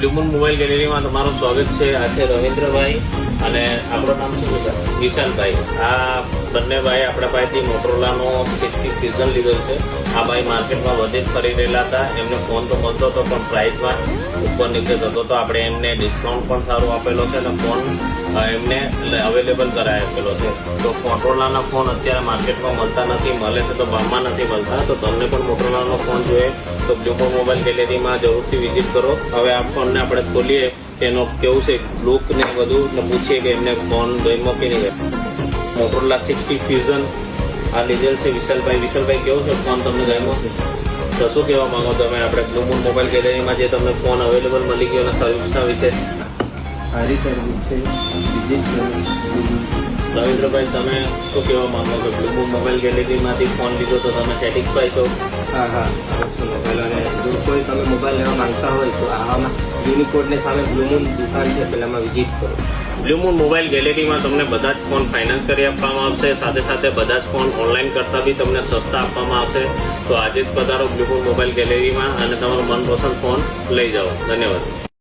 બ્લુમૂન mobile ગેલેરીમાં તમારું સ્વાગત છે. આ છે રવિન્દ્રભાઈ અને આપણું નામ શું છે? વિશાલભાઈ. આ બંને ભાઈ આપણા પાસેથી મોટરોલાનો 60 ફ્યુઝન લીધો છે. આ ભાઈ માર્કેટમાં વધે જ ફરી રહેલા હતા. એમને ફોન તો મળતો હતો પણ પ્રાઇસમાં ઉપર નીચે થતો તો આપણે એમને ડિસ્કાઉન્ટ પણ સારું આપેલો છે અને ફોન એમને અવેલેબલ કરાવી આપેલો છે. તો મોટરોલાના ફોન અત્યારે માર્કેટમાં મળતા નથી, મળે છે તો ભાવમાં નથી મળતા. તો તમને પણ મોટરોલાનો ફોન જોઈએ તો બ્લુમૂન મોબાઈલ ગેલેરીમાં જરૂરથી વિઝિટ કરો. હવે આ ફોનને આપણે ખોલીએ, એનો કેવું છે લુક ને બધું પૂછીએ કે એમને ફોન ગમ્યો કે નહીં. મોટરોલા 60 ફ્યુઝન આ લીધેલ છે વિશાલભાઈ. વિશાલભાઈ કેવું છે ફોન તમને ગમ્યો છે? તો શું કહેવા માંગો તમે આપણે બ્લુમૂન મોબાઈલ ગેલેરીમાં જે તમને ફોન અવેલેબલ મળી ગયો અને સર્વિસના વિશે? સારી સર્વિસ છે, વિઝિટ કરો. રવિન્દ્રભાઈ તમે શું કહેવા માંગો છો? બ્લુમૂન મોબાઈલ ગેલેરીમાંથી ફોન લીધો તો તમે સેટિસ્ફાય છો? હા હા, આવે છે મોબાઈલ. અને જો કોઈ તમે મોબાઈલ લેવા માંગતા હોય તો આવામાં યુનિકોડની સામે બ્લુમૂન દુકાન છે, પહેલામાં વિઝિટ કરો. બ્લુમૂન મોબાઈલ ગેલેરીમાં તમને બધા જ ફોન ફાઇનાન્સ કરી આપવામાં આવશે. સાથે સાથે બધા જ ફોન ઓનલાઈન કરતાં બી તમને સસ્તા આપવામાં આવશે. તો આજે જ પધારો બ્લુમૂન મોબાઈલ ગેલેરીમાં અને તમારો મનપસંદ ફોન લઈ જાઓ. ધન્યવાદ.